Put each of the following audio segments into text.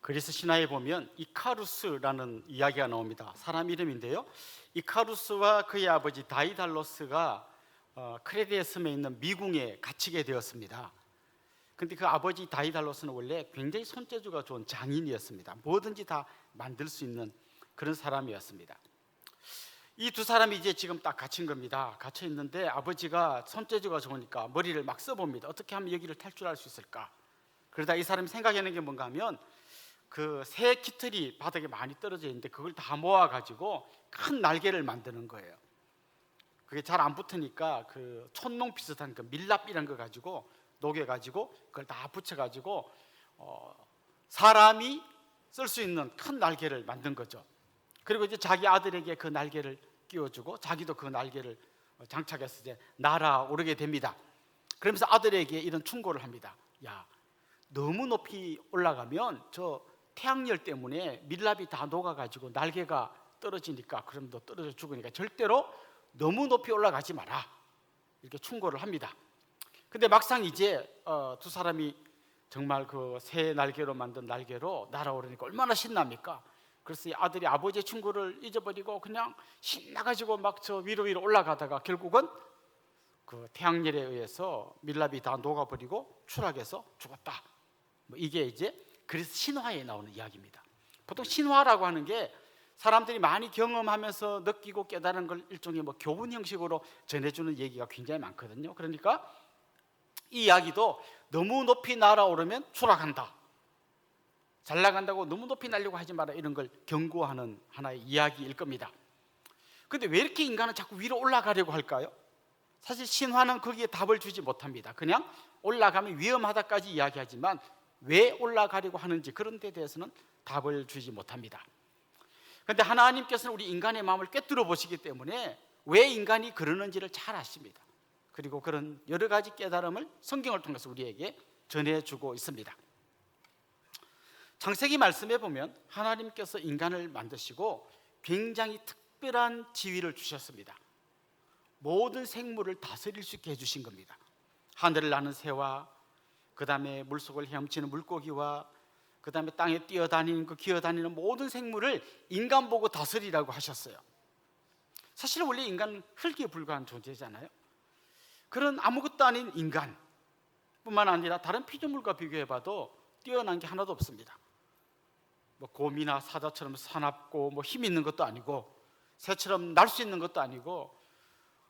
그리스 신화에 보면 이카루스라는 이야기가 나옵니다. 사람 이름인데요, 이카루스와 그의 아버지 다이달로스가 크레드의 섬에 있는 미궁에 갇히게 되었습니다. 근데 그 아버지 다이달로스는 원래 굉장히 손재주가 좋은 장인이었습니다. 뭐든지 다 만들 수 있는 그런 사람이었습니다. 이 두 사람이 이제 지금 딱 갇힌 겁니다. 갇혀 있는데 아버지가 손재주가 좋으니까 머리를 막 써봅니다. 어떻게 하면 여기를 탈출할 수 있을까? 그러다 이 사람이 생각하는 게 뭔가 하면 그 새 깃털이 바닥에 많이 떨어져 있는데 그걸 다 모아가지고 큰 날개를 만드는 거예요. 그게 잘 안 붙으니까 그 촛농 비슷한 그 밀랍이란 거 가지고 녹여가지고 그걸 다 붙여가지고 사람이 쓸 수 있는 큰 날개를 만든 거죠. 그리고 이제 자기 아들에게 그 날개를 끼워주고 자기도 그 날개를 장착해서 이제 날아오르게 됩니다. 그러면서 아들에게 이런 충고를 합니다. 야, 너무 높이 올라가면 저 태양열 때문에 밀랍이 다 녹아가지고 날개가 떨어지니까, 그럼 너 떨어져 죽으니까 절대로 너무 높이 올라가지 마라, 이렇게 충고를 합니다. 근데 막상 이제 두 사람이 정말 그 새 날개로 만든 날개로 날아오르니까 얼마나 신납니까? 그래서 이 아들이 아버지의 충고를 잊어버리고 그냥 신나가지고 막 저 위로 올라가다가 결국은 그 태양열에 의해서 밀랍이 다 녹아버리고 추락해서 죽었다. 이게 이제 그래서 신화에 나오는 이야기입니다. 보통 신화라고 하는 게 사람들이 많이 경험하면서 느끼고 깨달은 걸 일종의 교훈 형식으로 전해주는 얘기가 굉장히 많거든요. 그러니까 이 이야기도 너무 높이 날아오르면 추락한다, 잘 나간다고 너무 높이 날려고 하지 마라, 이런 걸 경고하는 하나의 이야기일 겁니다. 근데 왜 이렇게 인간은 자꾸 위로 올라가려고 할까요? 사실 신화는 거기에 답을 주지 못합니다. 그냥 올라가면 위험하다까지 이야기하지만 왜 올라가려고 하는지 그런 데 대해서는 답을 주지 못합니다. 그런데 하나님께서는 우리 인간의 마음을 꿰뚫어 보시기 때문에 왜 인간이 그러는지를 잘 아십니다. 그리고 그런 여러 가지 깨달음을 성경을 통해서 우리에게 전해주고 있습니다. 창세기 말씀에 보면 하나님께서 인간을 만드시고 굉장히 특별한 지위를 주셨습니다. 모든 생물을 다스릴 수 있게 해주신 겁니다. 하늘을 나는 새와 그 다음에 물속을 헤엄치는 물고기와 그 다음에 땅에 뛰어다니는 기어다니는 모든 생물을 인간 보고 다스리라고 하셨어요. 사실 원래 인간은 흙에 불과한 존재잖아요. 그런 아무것도 아닌 인간뿐만 아니라 다른 피조물과 비교해봐도 뛰어난 게 하나도 없습니다. 곰이나 사자처럼 사납고 힘 있는 것도 아니고 새처럼 날 수 있는 것도 아니고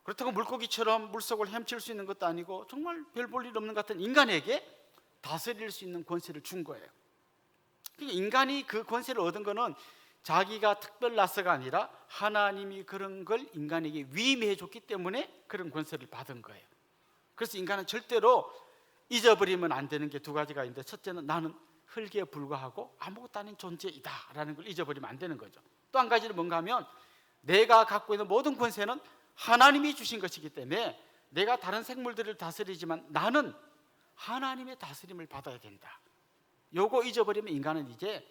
그렇다고 물고기처럼 물속을 헤엄칠 수 있는 것도 아니고 정말 별 볼 일 없는 것 같은 인간에게 다스릴 수 있는 권세를 준 거예요. 그러니까 인간이 그 권세를 얻은 거는 자기가 특별나서가 아니라 하나님이 그런 걸 인간에게 위임해 줬기 때문에 그런 권세를 받은 거예요. 그래서 인간은 절대로 잊어버리면 안 되는 게 두 가지가 있는데, 첫째는 나는 흙에 불과하고 아무것도 아닌 존재이다 라는 걸 잊어버리면 안 되는 거죠. 또 한 가지는 뭔가 하면 내가 갖고 있는 모든 권세는 하나님이 주신 것이기 때문에 내가 다른 생물들을 다스리지만 나는 하나님의 다스림을 받아야 된다. 요거 잊어버리면 인간은 이제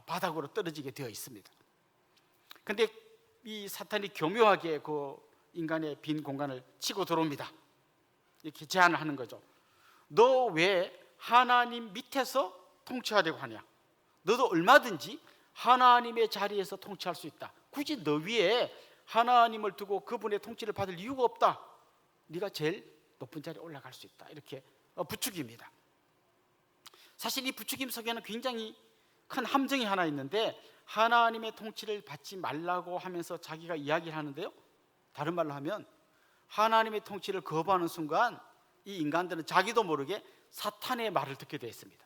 바닥으로 떨어지게 되어 있습니다. 근데 이 사탄이 교묘하게 그 인간의 빈 공간을 치고 들어옵니다. 이렇게 제안을 하는 거죠. 너 왜 하나님 밑에서 통치하려고 하냐? 너도 얼마든지 하나님의 자리에서 통치할 수 있다. 굳이 너 위에 하나님을 두고 그분의 통치를 받을 이유가 없다. 네가 제일 높은 자리에 올라갈 수 있다. 이렇게 부추깁니다. 사실 이 부추김 속에는 굉장히 큰 함정이 하나 있는데, 하나님의 통치를 받지 말라고 하면서 자기가 이야기를 하는데요, 다른 말로 하면 하나님의 통치를 거부하는 순간 이 인간들은 자기도 모르게 사탄의 말을 듣게 되어 있습니다.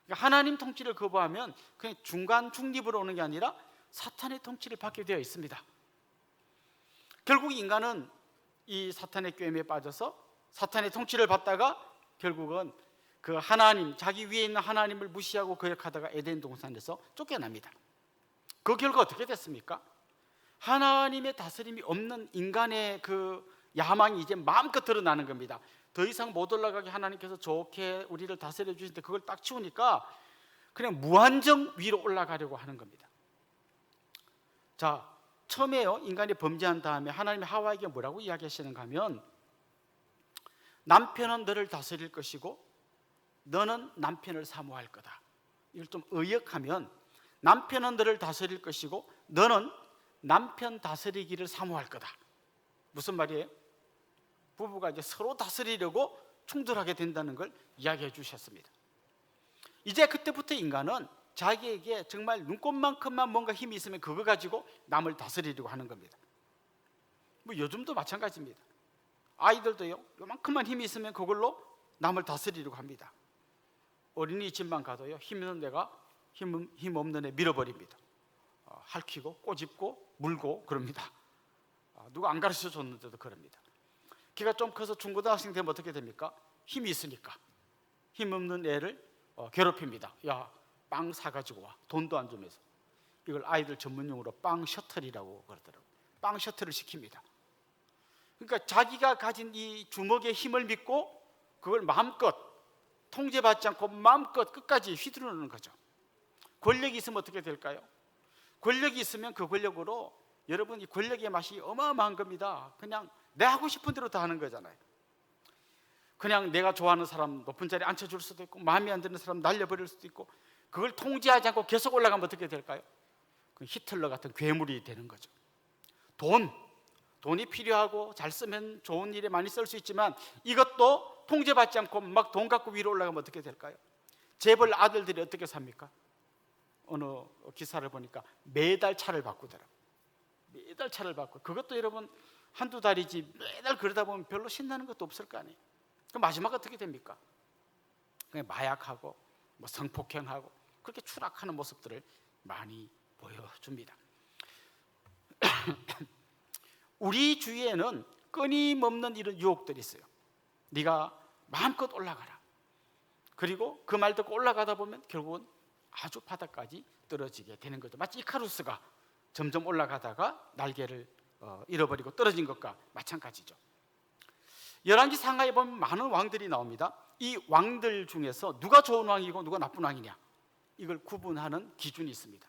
그러니까 하나님 통치를 거부하면 그냥 중간 중립으로 오는 게 아니라 사탄의 통치를 받게 되어 있습니다. 결국 인간은 이 사탄의 꾀임에 빠져서 사탄의 통치를 받다가 결국은 그 하나님, 자기 위에 있는 하나님을 무시하고 거역하다가 에덴 동산에서 쫓겨납니다. 그 결과 어떻게 됐습니까? 하나님의 다스림이 없는 인간의 그 야망이 이제 마음껏 드러나는 겁니다. 더 이상 못 올라가게 하나님께서 좋게 우리를 다스려 주시는데 그걸 딱 치우니까 그냥 무한정 위로 올라가려고 하는 겁니다. 자, 처음에요, 인간이 범죄한 다음에 하나님이 하와에게 뭐라고 이야기하시는가 하면, 남편은 너를 다스릴 것이고 너는 남편을 사모할 거다. 이걸 좀 의역하면 남편은 너를 다스릴 것이고 너는 남편 다스리기를 사모할 거다. 무슨 말이에요? 부부가 이제 서로 다스리려고 충돌하게 된다는 걸 이야기해 주셨습니다. 이제 그때부터 인간은 자기에게 정말 눈꽃만큼만 뭔가 힘이 있으면 그거 가지고 남을 다스리려고 하는 겁니다. 뭐 요즘도 마찬가지입니다. 아이들도요, 요만큼만 힘이 있으면 그걸로 남을 다스리려고 합니다. 어린이집만 가도요, 힘 있는 애가 힘 없는 애 밀어버립니다. 핥히고 꼬집고 물고 그럽니다. 누가 안 가르쳐 줬는데도 그럽니다. 걔가 좀 커서 중고등학생 되면 어떻게 됩니까? 힘이 있으니까 힘 없는 애를 괴롭힙니다. 야, 빵 사가지고 와. 돈도 안 주면서. 이걸 아이들 전문용어로 빵 셔틀이라고 그러더라고요. 빵 셔틀을 시킵니다. 그러니까 자기가 가진 이 주먹의 힘을 믿고 그걸 마음껏 통제받지 않고 마음껏 끝까지 휘두르는 거죠. 권력이 있으면 어떻게 될까요? 권력이 있으면 그 권력으로 여러분, 이 권력의 맛이 어마어마한 겁니다. 그냥 내 하고 싶은 대로 다 하는 거잖아요. 그냥 내가 좋아하는 사람 높은 자리에 앉혀줄 수도 있고, 마음에 안 드는 사람 날려버릴 수도 있고, 그걸 통제하지 않고 계속 올라가면 어떻게 될까요? 히틀러 같은 괴물이 되는 거죠. 돈이 필요하고 잘 쓰면 좋은 일에 많이 쓸 수 있지만 이것도 통제받지 않고 막 돈 갖고 위로 올라가면 어떻게 될까요? 재벌 아들들이 어떻게 삽니까? 어느 기사를 보니까 매달 차를 바꾸더라고요. 매달 차를 바꾸. 그것도 여러분 한두 달이지 매달 그러다 보면 별로 신나는 것도 없을 거 아니에요. 그럼 마지막 어떻게 됩니까? 그냥 마약하고 뭐 성폭행하고 그렇게 추락하는 모습들을 많이 보여줍니다. 우리 주위에는 끊임없는 이런 유혹들이 있어요. 네가 마음껏 올라가라. 그리고 그 말 듣고 올라가다 보면 결국은 아주 바닥까지 떨어지게 되는 거죠. 마치 이카루스가 점점 올라가다가 날개를 잃어버리고 떨어진 것과 마찬가지죠. 열왕기 상하에 보면 많은 왕들이 나옵니다. 이 왕들 중에서 누가 좋은 왕이고 누가 나쁜 왕이냐, 이걸 구분하는 기준이 있습니다.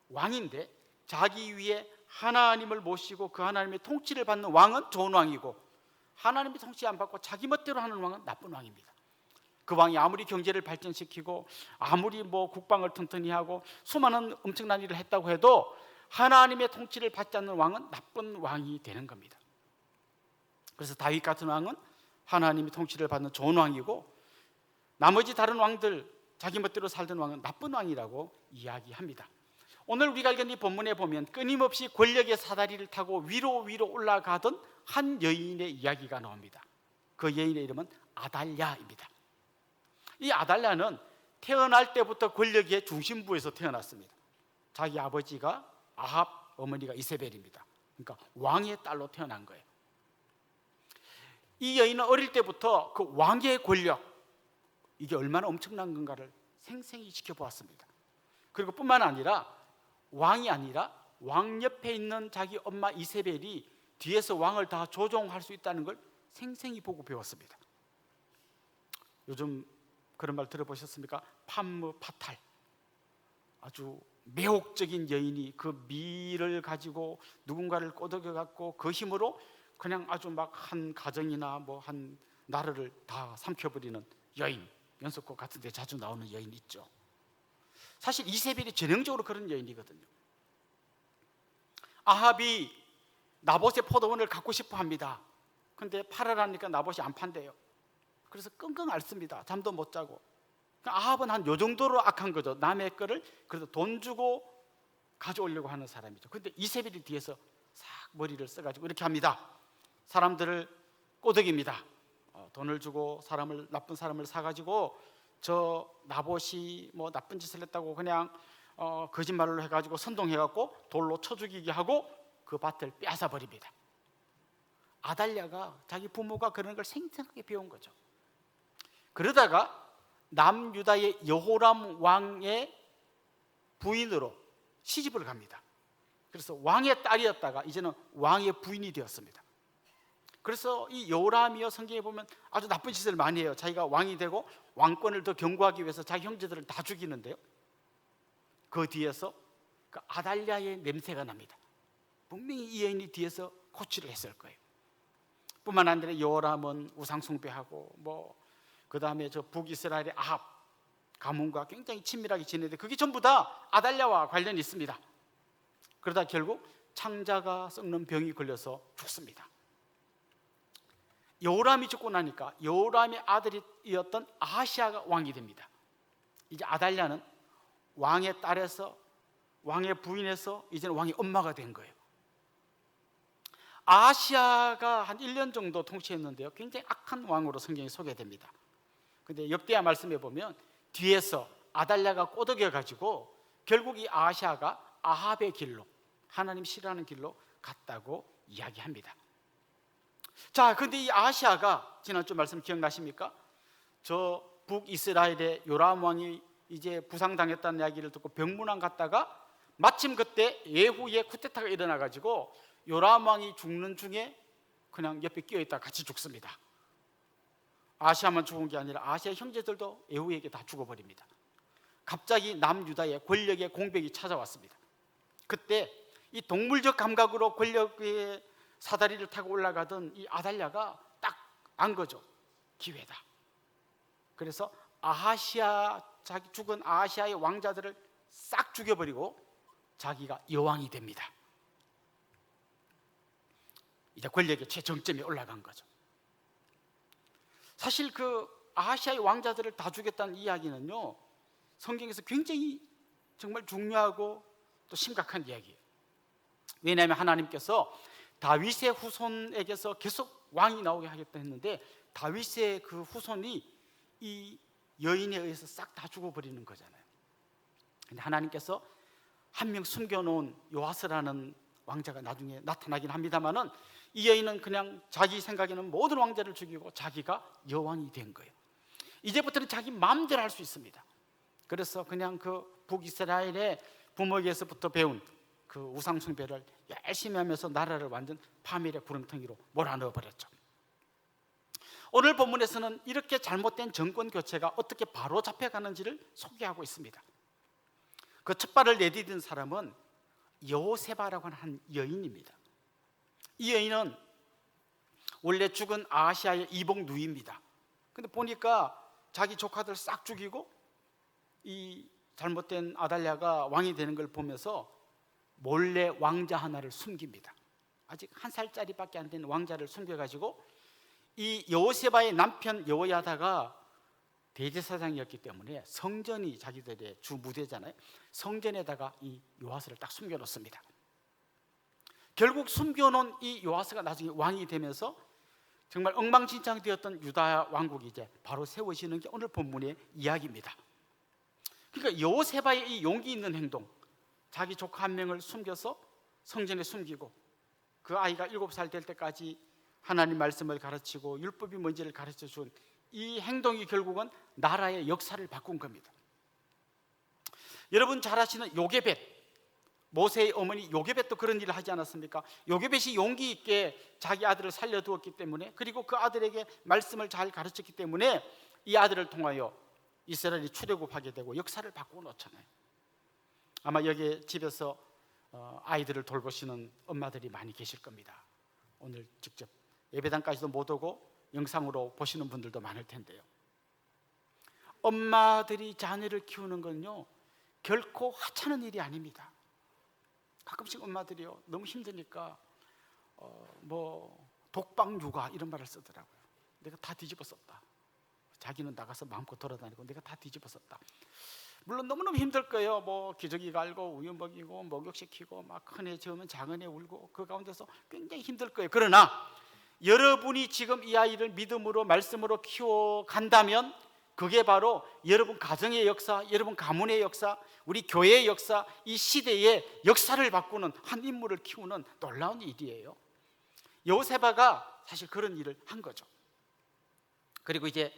왕인데 자기 위에 하나님을 모시고 그 하나님의 통치를 받는 왕은 좋은 왕이고, 하나님의 통치 안 받고 자기 멋대로 하는 왕은 나쁜 왕입니다. 그 왕이 아무리 경제를 발전시키고 아무리 뭐 국방을 튼튼히 하고 수많은 엄청난 일을 했다고 해도 하나님의 통치를 받지 않는 왕은 나쁜 왕이 되는 겁니다. 그래서 다윗 같은 왕은 하나님의 통치를 받는 좋은 왕이고, 나머지 다른 왕들 자기 멋대로 살던 왕은 나쁜 왕이라고 이야기합니다. 오늘 우리가 읽은 이 본문에 보면 끊임없이 권력의 사다리를 타고 위로 올라가던 한 여인의 이야기가 나옵니다. 그 여인의 이름은 아달랴입니다. 이 아달랴는 태어날 때부터 권력의 중심부에서 태어났습니다. 자기 아버지가 아합, 어머니가 이세벨입니다. 그러니까 왕의 딸로 태어난 거예요. 이 여인은 어릴 때부터 그 왕의 권력, 이게 얼마나 엄청난 건가를 생생히 지켜보았습니다. 그리고 뿐만 아니라 왕이 아니라 왕 옆에 있는 자기 엄마 이세벨이 뒤에서 왕을 다 조종할 수 있다는 걸 생생히 보고 배웠습니다. 요즘 그런 말 들어보셨습니까? 판무 파탈. 아주 매혹적인 여인이 그 미를 가지고 누군가를 꼬드겨 갖고 그 힘으로 그냥 아주 막 한 가정이나 뭐 한 나라를 다 삼켜버리는 여인, 연속곡 같은 데 자주 나오는 여인 있죠. 사실 이세벨이 전형적으로 그런 여인이거든요. 아합이 나봇의 포도원을 갖고 싶어 합니다. 근데 팔아라니까 나봇이 안 판대요. 그래서 끙끙 앓습니다. 잠도 못 자고. 아합은 한 요 정도로 악한 거죠. 남의 거를 그래도 돈 주고 가져오려고 하는 사람이죠. 근데 이세벨이 뒤에서 싹 머리를 써가지고 이렇게 합니다. 사람들을 꼬드깁니다. 돈을 주고 나쁜 사람을 사가지고 저 나봇이 뭐 나쁜 짓을 했다고 그냥 거짓말로 해가지고 선동해갖고 돌로 쳐 죽이게 하고 그 밭을 빼앗아 버립니다. 아달랴가 자기 부모가 그런 걸 생생하게 배운 거죠. 그러다가 남유다의 여호람 왕의 부인으로 시집을 갑니다. 그래서 왕의 딸이었다가 이제는 왕의 부인이 되었습니다. 그래서 이 여호람이요, 성경에 보면 아주 나쁜 짓을 많이 해요. 자기가 왕이 되고 왕권을 더 견고하기 위해서 자기 형제들을 다 죽이는데요, 그 뒤에서 그 아달랴의 냄새가 납니다. 분명히 이 여인이 뒤에서 코치를 했을 거예요. 뿐만 아니라 여호람은 우상 숭배하고 뭐 그 다음에 저 북이스라엘의 아합, 가문과 굉장히 친밀하게 지내는데 그게 전부 다 아달랴와 관련이 있습니다. 그러다 결국 창자가 썩는 병이 걸려서 죽습니다. 여호람이 죽고 나니까 여호람의 아들이었던 아하시아가 왕이 됩니다. 이제 아달랴는 왕의 딸에서 왕의 부인에서 이제는 왕의 엄마가 된 거예요. 아하시아가 한 1년 정도 통치했는데요, 굉장히 악한 왕으로 성경에 소개됩니다. 근데 역대하 말씀에 보면 뒤에서 아달랴가 꼬드겨 가지고 결국 이 아하시아가 아합의 길로, 하나님 싫어하는 길로 갔다고 이야기합니다. 자, 근데 이 아하시아가 지난주 말씀 기억나십니까? 저 북이스라엘의 요람 왕이 이제 부상당했다는 이야기를 듣고 병문안 갔다가 마침 그때 예후의 쿠데타가 일어나 가지고 요람 왕이 죽는 중에 그냥 옆에 끼어 있다 같이 죽습니다. 아하시아만 죽은 게 아니라 아하시아 형제들도 예후에게 다 죽어버립니다. 갑자기 남유다의 권력의 공백이 찾아왔습니다. 그때 이 동물적 감각으로 권력의 사다리를 타고 올라가던 이 아달랴가 딱 안 거죠. 기회다. 그래서 아하시아, 자기 죽은 아하시아의 왕자들을 싹 죽여버리고 자기가 여왕이 됩니다. 이제 권력의 최정점에 올라간 거죠. 사실 그 아하시아의 왕자들을 다 죽였다는 이야기는요, 성경에서 굉장히 정말 중요하고 또 심각한 이야기예요. 왜냐하면 하나님께서 다윗의 후손에게서 계속 왕이 나오게 하겠다 했는데 다윗의 그 후손이 이 여인에 의해서 싹 다 죽어버리는 거잖아요. 근데 하나님께서 한 명 숨겨놓은 요아스라는 왕자가 나중에 나타나긴 합니다만은 이 여인은 그냥 자기 생각에는 모든 왕자를 죽이고 자기가 여왕이 된 거예요. 이제부터는 자기 마음대로 할 수 있습니다. 그래서 그냥 그 북이스라엘의 부모에게서부터 배운 그 우상 숭배를 열심히 하면서 나라를 완전 파멸의 구렁텅이로 몰아넣어 버렸죠. 오늘 본문에서는 이렇게 잘못된 정권 교체가 어떻게 바로 잡혀가는지를 소개하고 있습니다. 그 첫 발을 내디딘 사람은 여호세바라고 하는 한 여인입니다. 이 여인은 원래 죽은 아하시아의 이복 누이입니다. 근데 보니까 자기 조카들 싹 죽이고 이 잘못된 아달랴가 왕이 되는 걸 보면서 몰래 왕자 하나를 숨깁니다. 아직 1살짜리밖에 안 된 왕자를 숨겨가지고 이 여호세바의 남편 여호야다가 대제사장이었기 때문에 성전이 자기들의 주 무대잖아요. 성전에다가 이 요아스를 딱 숨겨놓습니다. 결국 숨겨놓은 이 요아스가 나중에 왕이 되면서 정말 엉망진창되었던 유다 왕국이 이제 바로 세워지는 게 오늘 본문의 이야기입니다. 그러니까 여호세바의 이 용기 있는 행동, 자기 조카 한 명을 숨겨서 성전에 숨기고 그 아이가 7살 될 때까지 하나님 말씀을 가르치고 율법이 뭔지를 가르쳐 준 이 행동이 결국은 나라의 역사를 바꾼 겁니다. 여러분 잘 아시는 요게벳, 모세의 어머니 요게벳도 그런 일을 하지 않았습니까? 요게벳이 용기 있게 자기 아들을 살려두었기 때문에, 그리고 그 아들에게 말씀을 잘 가르쳤기 때문에 이 아들을 통하여 이스라엘이 출애굽하게 되고 역사를 바꾸어 놓잖아요. 아마 여기 집에서 아이들을 돌보시는 엄마들이 많이 계실 겁니다. 오늘 직접 예배당까지도 못 오고 영상으로 보시는 분들도 많을 텐데요. 엄마들이 자녀를 키우는 건요 결코 하찮은 일이 아닙니다. 가끔씩 엄마들이요 너무 힘드니까 뭐 독방 육아 이런 말을 쓰더라고요. 내가 다 뒤집어 썼다. 자기는 나가서 마음껏 돌아다니고 내가 다 뒤집어 썼다. 물론 너무너무 힘들 거예요. 뭐 기저귀 갈고 우유 먹이고 목욕시키고 막 큰 애 재우면 작은 애 울고 그 가운데서 굉장히 힘들 거예요. 그러나 여러분이 지금 이 아이를 믿음으로 말씀으로 키워간다면 그게 바로 여러분 가정의 역사, 여러분 가문의 역사, 우리 교회의 역사, 이 시대의 역사를 바꾸는 한 인물을 키우는 놀라운 일이에요. 여호세바가 사실 그런 일을 한 거죠. 그리고 이제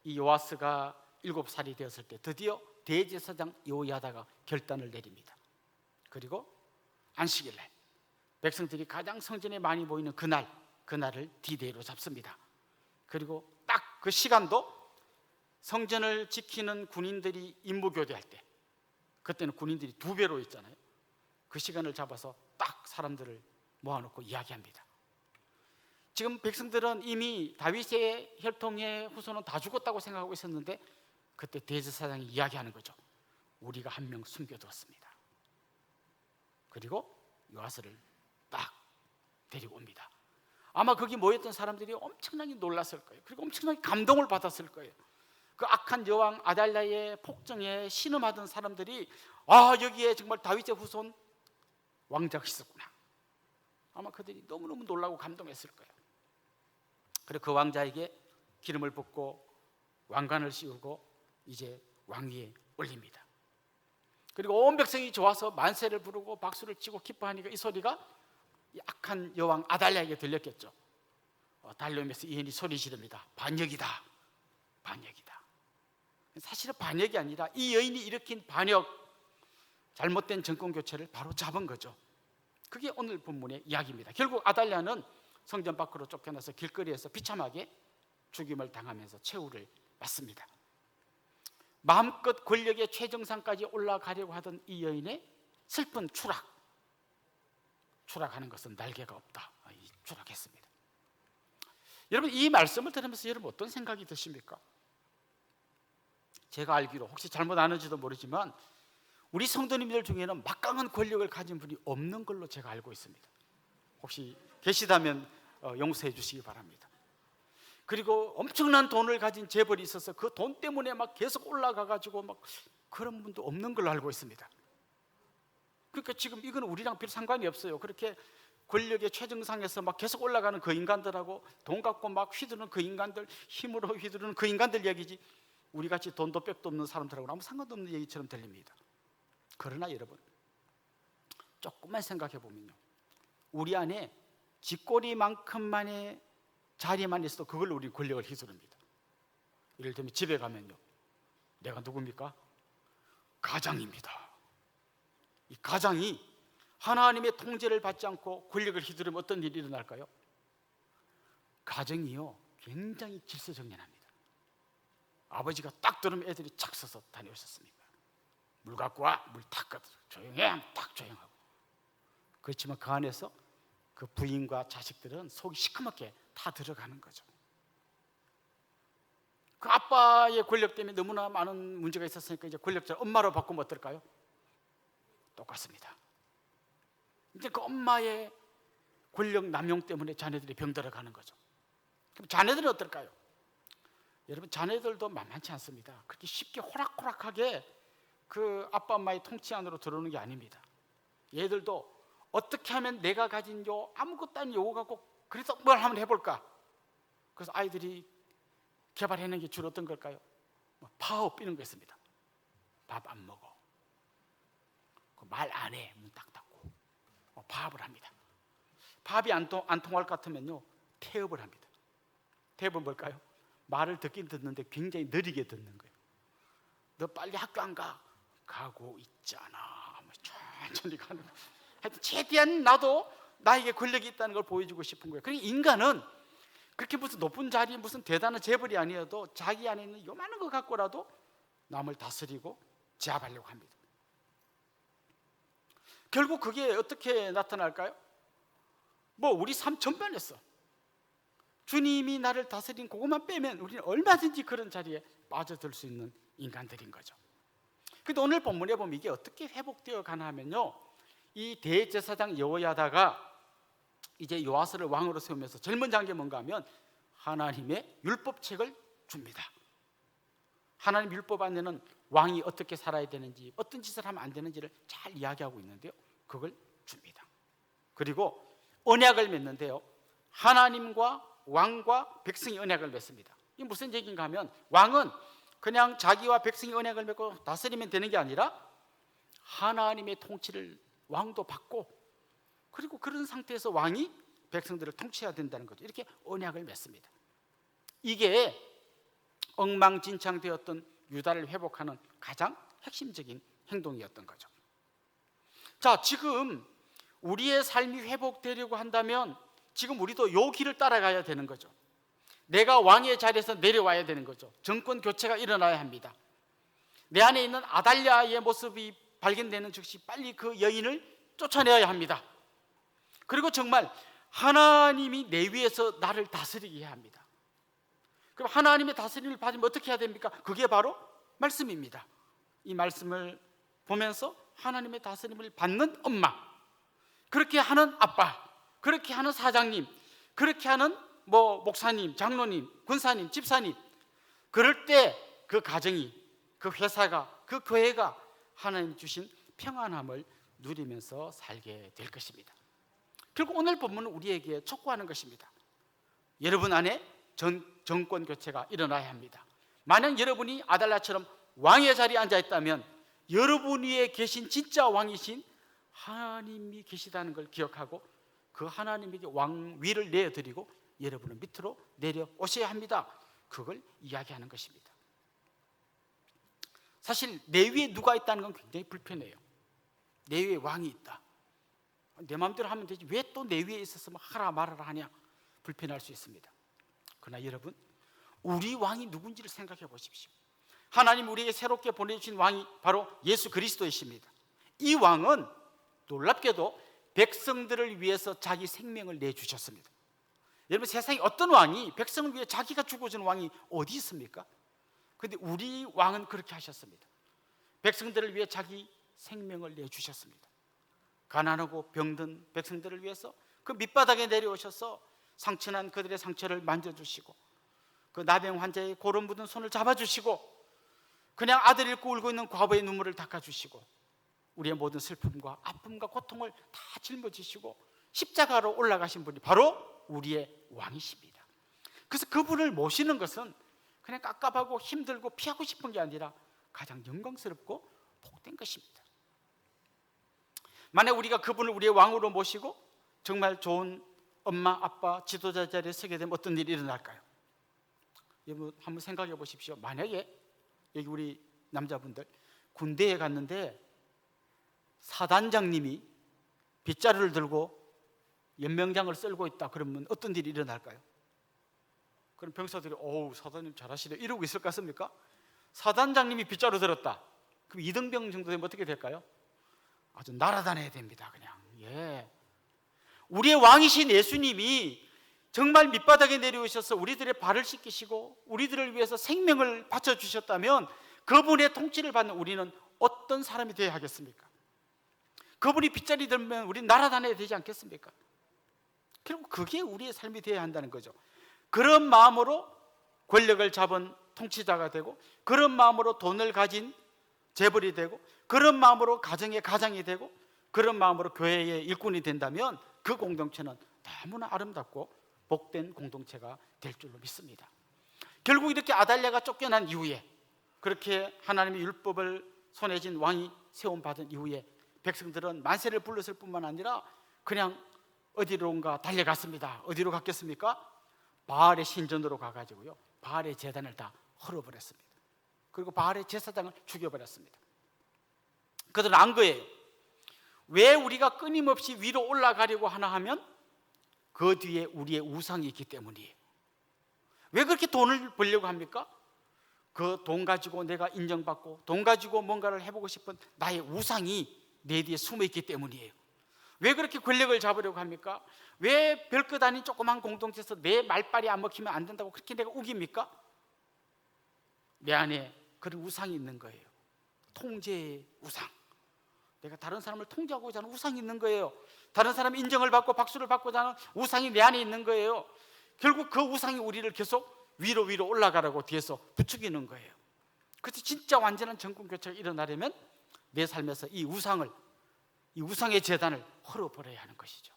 이 요아스가 7살이 되었을 때 드디어 대제사장 여호야다가 결단을 내립니다. 그리고 안식일날 백성들이 가장 성전에 많이 모이는 그날을 디데이로 잡습니다. 그리고 딱 그 시간도 성전을 지키는 군인들이 임무교대할 때, 그때는 군인들이 2배로 있잖아요. 그 시간을 잡아서 딱 사람들을 모아놓고 이야기합니다. 지금 백성들은 이미 다윗의 혈통의 후손은 다 죽었다고 생각하고 있었는데 그때 대제사장이 이야기하는 거죠. 우리가 한 명 숨겨두었습니다. 그리고 요아스를 딱 데리고 옵니다. 아마 거기 모였던 사람들이 엄청나게 놀랐을 거예요. 그리고 엄청나게 감동을 받았을 거예요. 그 악한 여왕 아달랴의 폭정에 신음하던 사람들이 여기에 정말 다윗의 후손 왕자가 있었구나. 아마 그들이 너무너무 놀라고 감동했을 거예요. 그리고 그 왕자에게 기름을 붓고 왕관을 씌우고 이제 왕위에 올립니다. 그리고 온 백성이 좋아서 만세를 부르고 박수를 치고 기뻐하니까 이 소리가 이 악한 여왕 아달랴에게 들렸겠죠. 달려오면서 이 여인이 소리 지릅니다. 반역이다, 반역이다. 사실은 반역이 아니라 이 여인이 일으킨 반역, 잘못된 정권 교체를 바로 잡은 거죠. 그게 오늘 본문의 이야기입니다. 결국 아달랴는 성전 밖으로 쫓겨나서 길거리에서 비참하게 죽임을 당하면서 최후를 맞습니다. 마음껏 권력의 최정상까지 올라가려고 하던 이 여인의 슬픈 추락하는 것은 날개가 없다. 추락했습니다. 여러분, 이 말씀을 들으면서 여러분 어떤 생각이 드십니까? 제가 알기로, 혹시 잘못 아는지도 모르지만 우리 성도님들 중에는 막강한 권력을 가진 분이 없는 걸로 제가 알고 있습니다. 혹시 계시다면 용서해 주시기 바랍니다. 그리고 엄청난 돈을 가진 재벌이 있어서 그 돈 때문에 막 계속 올라가가지고 막 그런 분도 없는 걸로 알고 있습니다. 그러니까 지금 이건 우리랑 별 상관이 없어요. 그렇게 권력의 최정상에서 막 계속 올라가는 그 인간들하고 돈 갖고 막 휘두르는 그 인간들, 힘으로 휘두르는 그 인간들 얘기지, 우리같이 돈도 빽도 없는 사람들하고는 아무 상관도 없는 얘기처럼 들립니다. 그러나 여러분, 조금만 생각해 보면요, 우리 안에 쥐꼬리만큼만의 자리만 있어도 그걸로 우리 권력을 휘두릅니다. 예를 들면 집에 가면요, 내가 누굽니까? 가장입니다. 이 가장이 하나님의 통제를 받지 않고 권력을 휘두르면 어떤 일이 일어날까요? 가정이요, 굉장히 질서정연합니다. 아버지가 딱 들으면 애들이 착 서서 다녀오셨습니까? 물 갖고 와, 물 탁 갖다 조용해, 딱 조용하고. 그렇지만 그 안에서 그 부인과 자식들은 속이 시커멓게 다 들어가는 거죠. 그 아빠의 권력 때문에 너무나 많은 문제가 있었으니까 이제 권력자를 엄마로 바꾸면 어떨까요? 똑같습니다. 이제 그 엄마의 권력 남용 때문에 자녀들이 병들어가는 거죠. 그럼 자녀들은 어떨까요? 여러분, 자녀들도 만만치 않습니다. 그렇게 쉽게 호락호락하게 그 아빠 엄마의 통치 안으로 들어오는 게 아닙니다. 얘들도 어떻게 하면 내가 가진 아무것도 아닌 요거 갖고 그래서 뭘 한번 해볼까? 그래서 아이들이 개발해낸 게 주로 어떤 걸까요? 파업 이런 거 있습니다. 밥 안 먹어, 말 안 해, 문 딱 닫고 파업을 합니다. 밥이 안 통할 것 같으면요, 태업을 합니다. 태업은 뭘까요? 말을 듣긴 듣는데 굉장히 느리게 듣는 거예요. 너 빨리 학교 안 가? 가고 있잖아. 천천히 가는 거예요. 하여튼 최대한 나도 나에게 권력이 있다는 걸 보여주고 싶은 거예요. 그러니까 인간은 그렇게 무슨 높은 자리, 무슨 대단한 재벌이 아니어도 자기 안에 있는 요만한 거 갖고라도 남을 다스리고 제압하려고 합니다. 결국 그게 어떻게 나타날까요? 우리 삶 전반에서 주님이 나를 다스린 그것만 빼면 우리는 얼마든지 그런 자리에 빠져들 수 있는 인간들인 거죠. 그런데 오늘 본문에 보면 이게 어떻게 회복되어 가나 하면요, 이 대제사장 여호야다가 이제 요아스를 왕으로 세우면서 제일 먼저 한 게 뭔가 하면 하나님의 율법책을 줍니다. 하나님 율법 안에는 왕이 어떻게 살아야 되는지, 어떤 짓을 하면 안 되는지를 잘 이야기하고 있는데요, 그걸 줍니다. 그리고 언약을 맺는데요, 하나님과 왕과 백성이 언약을 맺습니다. 이게 무슨 얘기인가 하면, 왕은 그냥 자기와 백성이 언약을 맺고 다스리면 되는 게 아니라 하나님의 통치를 왕도 받고, 그리고 그런 상태에서 왕이 백성들을 통치해야 된다는 거죠. 이렇게 언약을 맺습니다. 이게 엉망진창되었던 유다를 회복하는 가장 핵심적인 행동이었던 거죠. 자, 지금 우리의 삶이 회복되려고 한다면 지금 우리도 요 길을 따라가야 되는 거죠. 내가 왕의 자리에서 내려와야 되는 거죠. 정권 교체가 일어나야 합니다. 내 안에 있는 아달랴의 모습이 발견되는 즉시 빨리 그 여인을 쫓아내야 합니다. 그리고 정말 하나님이 내 위에서 나를 다스리게 해야 합니다. 그럼 하나님의 다스림을 받으면 어떻게 해야 됩니까? 그게 바로 말씀입니다. 이 말씀을 보면서 하나님의 다스림을 받는 엄마, 그렇게 하는 아빠, 그렇게 하는 사장님, 그렇게 하는 목사님, 장로님, 군사님, 집사님, 그럴 때 그 가정이, 그 회사가, 그 교회가 하나님 주신 평안함을 누리면서 살게 될 것입니다. 결국 오늘 본문은 우리에게 촉구하는 것입니다. 여러분 안에 정권 교체가 일어나야 합니다. 만약 여러분이 아달랴처럼 왕의 자리에 앉아 있다면 여러분 위에 계신 진짜 왕이신 하나님이 계시다는 걸 기억하고 그 하나님에게 왕위를 내어드리고 여러분은 밑으로 내려오셔야 합니다. 그걸 이야기하는 것입니다. 사실 내 위에 누가 있다는 건 굉장히 불편해요. 내 위에 왕이 있다. 내 마음대로 하면 되지 왜 또 내 위에 있어서 하라 말아라 하냐, 불편할 수 있습니다. 그러나 여러분, 우리 왕이 누군지를 생각해 보십시오. 하나님 우리에게 새롭게 보내주신 왕이 바로 예수 그리스도이십니다. 이 왕은 놀랍게도 백성들을 위해서 자기 생명을 내주셨습니다. 여러분, 세상에 어떤 왕이 백성을 위해 자기가 죽어주는 왕이 어디 있습니까? 그런데 우리 왕은 그렇게 하셨습니다. 백성들을 위해 자기 생명을 내주셨습니다. 가난하고 병든 백성들을 위해서 그 밑바닥에 내려오셔서 상처난 그들의 상처를 만져주시고 그 나병 환자의 고름 묻은 손을 잡아주시고 그냥 아들 잃고 울고 있는 과부의 눈물을 닦아주시고 우리의 모든 슬픔과 아픔과 고통을 다 짊어지시고 십자가로 올라가신 분이 바로 우리의 왕이십니다. 그래서 그분을 모시는 것은 그냥 깝깝하고 힘들고 피하고 싶은 게 아니라 가장 영광스럽고 복된 것입니다. 만약 우리가 그분을 우리의 왕으로 모시고 정말 좋은 엄마, 아빠, 지도자 자리에 서게 되면 어떤 일이 일어날까요? 여러분 한번 생각해 보십시오. 만약에 여기 우리 남자분들 군대에 갔는데 사단장님이 빗자루를 들고 연명장을 썰고 있다 그러면 어떤 일이 일어날까요? 그럼 병사들이 어우 사단님 잘하시네 이러고 있을 것 같습니까? 사단장님이 빗자루 들었다 그럼 이등병 정도 되면 어떻게 될까요? 아주 날아다녀야 됩니다. 그냥 우리의 왕이신 예수님이 정말 밑바닥에 내려오셔서 우리들의 발을 씻기시고 우리들을 위해서 생명을 바쳐주셨다면 그분의 통치를 받는 우리는 어떤 사람이 되어야 하겠습니까? 그분이 빗자루 들면 우리는 날아다녀야 되지 않겠습니까? 결국 그게 우리의 삶이 되어야 한다는 거죠. 그런 마음으로 권력을 잡은 통치자가 되고 그런 마음으로 돈을 가진 재벌이 되고 그런 마음으로 가정의 가장이 되고 그런 마음으로 교회의 일꾼이 된다면 그 공동체는 너무나 아름답고 복된 공동체가 될 줄로 믿습니다. 결국 이렇게 아달랴가 쫓겨난 이후에 그렇게 하나님의 율법을 손에 쥔 왕이 세움받은 이후에 백성들은 만세를 불렀을 뿐만 아니라 그냥 어디론가 달려갔습니다. 어디로 갔겠습니까? 바알의 신전으로 가가지고요 바알의 제단을 다 헐어버렸습니다. 그리고 바알의 제사장을 죽여버렸습니다. 그들은 안 거예요. 왜 우리가 끊임없이 위로 올라가려고 하나 하면 그 뒤에 우리의 우상이 있기 때문이에요. 왜 그렇게 돈을 벌려고 합니까? 그 돈 가지고 내가 인정받고 돈 가지고 뭔가를 해보고 싶은 나의 우상이 내 뒤에 숨어있기 때문이에요. 왜 그렇게 권력을 잡으려고 합니까? 왜 별것 아닌 조그만 공동체에서 내 말빨이 안 먹히면 안 된다고 그렇게 내가 우깁니까? 내 안에 그런 우상이 있는 거예요. 통제의 우상. 내가 다른 사람을 통제하고자 하는 우상이 있는 거예요. 다른 사람의 인정을 받고 박수를 받고자 하는 우상이 내 안에 있는 거예요. 결국 그 우상이 우리를 계속 위로 올라가라고 뒤에서 부추기는 거예요. 그래서 진짜 완전한 정권 교체가 일어나려면 내 삶에서 이 우상의 제단을 헐어버려야 하는 것이죠.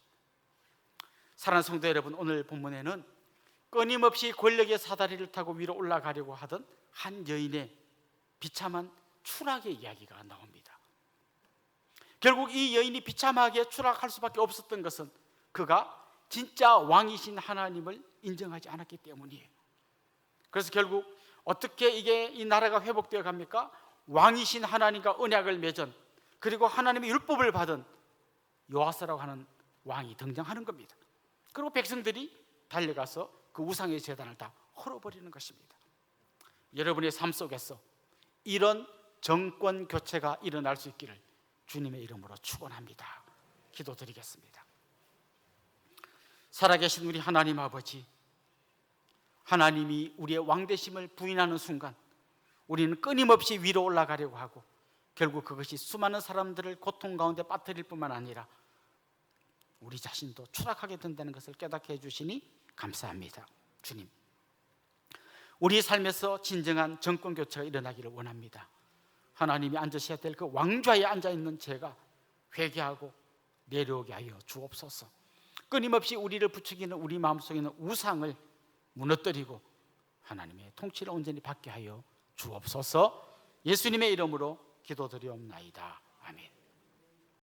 사랑하는 성도 여러분, 오늘 본문에는 끊임없이 권력의 사다리를 타고 위로 올라가려고 하던 한 여인의 비참한 추락의 이야기가 나옵니다. 결국 이 여인이 비참하게 추락할 수밖에 없었던 것은 그가 진짜 왕이신 하나님을 인정하지 않았기 때문이에요. 그래서 결국 어떻게 이 나라가 회복되어 갑니까? 왕이신 하나님과 언약을 맺은 그리고 하나님의 율법을 받은 요아스라고 하는 왕이 등장하는 겁니다. 그리고 백성들이 달려가서 그 우상의 제단을 다 헐어버리는 것입니다. 여러분의 삶 속에서 이런 정권 교체가 일어날 수 있기를 주님의 이름으로 축원합니다. 기도드리겠습니다. 살아계신 우리 하나님 아버지, 하나님이 우리의 왕되심을 부인하는 순간 우리는 끊임없이 위로 올라가려고 하고 결국 그것이 수많은 사람들을 고통 가운데 빠뜨릴 뿐만 아니라 우리 자신도 추락하게 된다는 것을 깨닫게 해주시니 감사합니다. 주님, 우리 삶에서 진정한 정권 교체가 일어나기를 원합니다. 하나님이 앉으셔야 될 그 왕좌에 앉아있는 제가 회개하고 내려오게 하여 주옵소서. 끊임없이 우리를 부추기는 우리 마음속에 있는 우상을 무너뜨리고 하나님의 통치를 온전히 받게 하여 주옵소서. 예수님의 이름으로 기도드리옵나이다. 아멘.